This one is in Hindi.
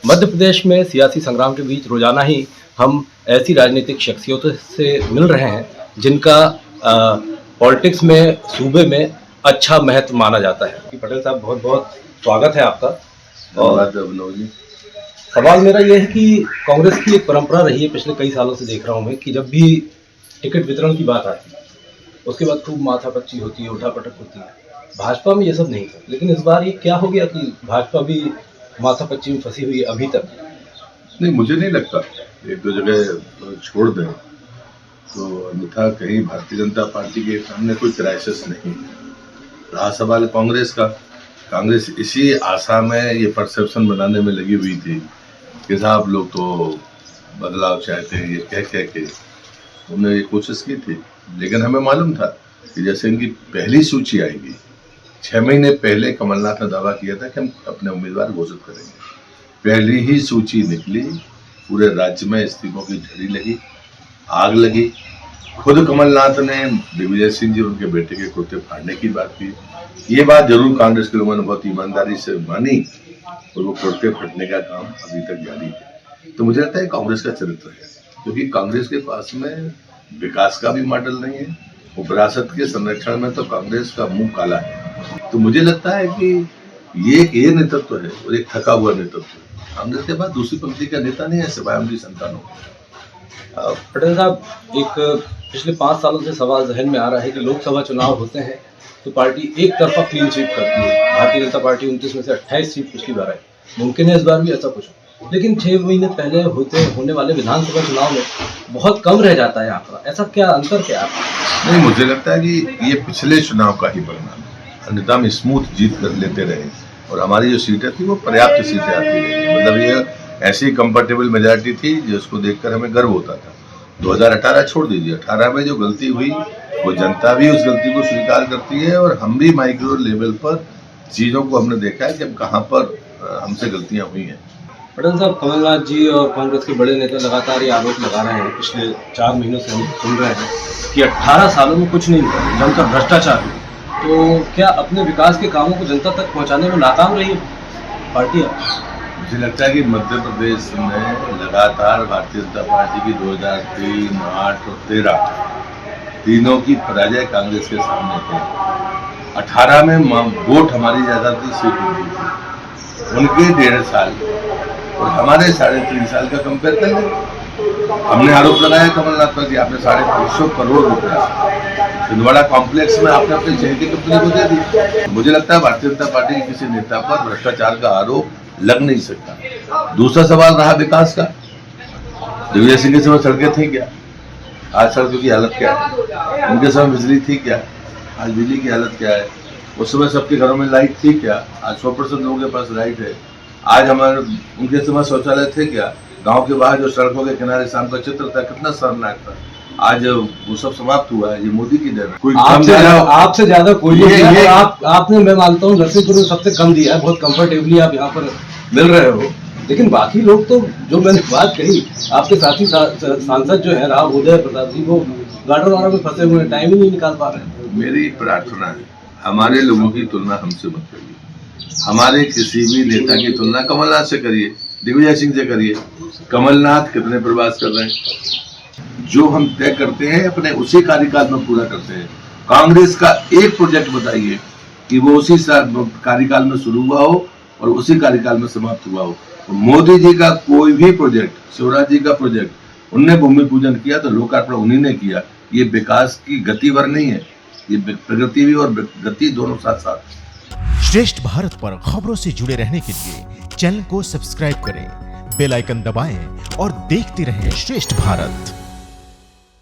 मध्य प्रदेश में सियासी संग्राम के बीच रोजाना ही हम ऐसी राजनीतिक शख्सियतों से मिल रहे हैं जिनका पॉलिटिक्स में सूबे में अच्छा महत्व माना जाता है। पटेल साहब, बहुत बहुत स्वागत है आपका। और सवाल मेरा यह है कि कांग्रेस की एक परंपरा रही है, पिछले कई सालों से देख रहा हूं मैं, कि जब भी टिकट वितरण की बात आती है उसके बाद खूब माथापच्ची होती है, उठापटक होती है। भाजपा में ये सब नहीं था, लेकिन इस बार ये क्या हो गया कि भाजपा भी माथापच्ची में फंसी हुई है अभी तक? नहीं, मुझे नहीं लगता। एक दो जगह छोड़ दें तो अन्यथा कहीं भारतीय जनता पार्टी के सामने कोई क्राइसिस नहीं है। रहा सवाल कांग्रेस का, कांग्रेस इसी आशा में ये परसेप्शन बनाने में लगी हुई थी कि साहब लोग तो बदलाव चाहते हैं, ये कह के उन्होंने ये कोशिश की थी। लेकिन हमें मालूम था कि जैसे इनकी पहली सूची आएगी, 6 महीने पहले कमलनाथ ने दावा किया था कि हम अपने उम्मीदवार घोषित करेंगे। पहली ही सूची निकली, पूरे राज्य में इस्तीफों की झड़ी लगी, आग लगी। खुद कमलनाथ ने दिग्विजय सिंह जी उनके बेटे के कुर्ते फाड़ने की बात की। ये बात जरूर कांग्रेस के लोगों ने बहुत ईमानदारी से मानी और वो कुर्ते फटने का काम अभी तक जारी है। तो मुझे लगता है कांग्रेस का चरित्र है, क्योंकि कांग्रेस के पास में विकास का भी मॉडल नहीं है। विरासत के संरक्षण में तो कांग्रेस का मुंह काला है। तो मुझे लगता है कि ये नेतृत्व है और एक थका हुआ नेतृत्व है। कांग्रेस के बाद दूसरी पंक्ति का नेता नहीं है सिवाय उनकी संतानों। पटेल साहब, एक पिछले 5 सालों से सवाल जहन में आ रहा है कि लोकसभा चुनाव होते हैं तो पार्टी एक तरफा क्लीन स्वीप करती है। भारतीय जनता पार्टी 29 में से 28 सीट पिछली बार आई, मुमकिन है इस बार भी ऐसा कुछ हो। लेकिन 6 महीने पहले होने वाले विधानसभा चुनाव में बहुत कम रह जाता है आंकड़ा। ऐसा क्या अंतर क्या है? नहीं, मुझे लगता है कि ये पिछले चुनाव का ही परिणाम है। अन्यथा हम स्मूथ जीत कर लेते रहे और हमारी जो सीटें थी वो पर्याप्त सीटें आती रही। मतलब ये ऐसी कंफर्टेबल मेजॉरिटी थी जिसको देखकर हमें गर्व होता था। 2018 छोड़ दीजिए, 18 में जो गलती हुई वो जनता भी उस गलती को स्वीकार करती है और हम भी माइक्रो लेवल पर चीज़ों को हमने देखा है कि अब कहाँ पर हमसे गलतियाँ हुई हैं। पटेल साहब, कमलनाथ जी और कांग्रेस के बड़े नेता लगातार ये आरोप लगा रहे हैं, पिछले 4 महीनों से हम सुन रहे हैं कि 18 सालों में कुछ नहीं हुआ, जमकर भ्रष्टाचार हुआ। तो क्या अपने विकास के कामों को जनता तक पहुंचाने में नाकाम रही पार्टियां? मुझे लगता है कि मध्य प्रदेश में लगातार भारतीय जनता पार्टी की 2003, 8 और 13 तीनों की पराजय कांग्रेस के सामने थी। 18 में वोट हमारी ज़्यादा थी, सीट हुई थी। उनके 1.5 साल और हमारे 3.5 साल का कंपेयर कर लें। हमने आरोप लगाया कमलनाथ पर कि आपने 350 करोड़ रुपया छिंदवाड़ा कॉम्प्लेक्स में आपने अपनी चहेती कंपनी को दे दी। मुझे लगता है भारतीय जनता पार्टी के किसी नेता पर भ्रष्टाचार का आरोप लग नहीं सकता। दूसरा सवाल रहा विकास का। दिग्विजय सिंह के समय सड़कें थी क्या? आज सड़कों की हालत क्या है? उनके समय बिजली थी क्या? आज बिजली की हालत क्या है? उस समय सबके घरों में लाइट थी क्या? आज 100% लोगों के पास लाइट है। आज हमारे उनके समय शौचालय थे क्या? गांव के बाहर जो सड़कों के किनारे शाम का चित्र था, कितना शर्मनाक था। आज वो सब समाप्त हुआ है। ये मोदी की देन। कोई आपसे ज्यादा कोई नहीं। आपने, मैं मानता हूँ, नरसिंहपुर में सबसे कम दिया है। बहुत कंफर्टेबली आप यहाँ पर मिल रहे हो, लेकिन बाकी लोग तो, जो मैंने बात कही, आपके साथी सांसद जो है राव उदय प्रताप जी, वो गार्डन वाला में फंसे हुए, टाइम ही नहीं निकाल पा रहे। मेरी प्रार्थना है, हमारे लोगों की तुलना हमसे मत करिए। हमारे किसी भी नेता की तुलना कमलनाथ से करिए, दिग्विजय सिंह से करिए। कमलनाथ कितने प्रवास कर रहे हैं? जो हम तय करते हैं अपने उसी कार्यकाल में पूरा करते हैं। कांग्रेस का एक प्रोजेक्ट बताइए कि वो उसी कार्यकाल में शुरू हुआ हो और उसी कार्यकाल में समाप्त हुआ हो। मोदी जी का कोई भी प्रोजेक्ट, शिवराज जी का प्रोजेक्ट, उनने भूमि पूजन किया तो लोकार्पण उन्हीं ने किया। ये विकास की गतिवर नहीं है, ये प्रगति भी और गति दोनों साथ साथ। श्रेष्ठ भारत पर खबरों से जुड़े रहने के लिए चैनल को सब्सक्राइब करें, बेल आइकन दबाएं और देखते रहें श्रेष्ठ भारत।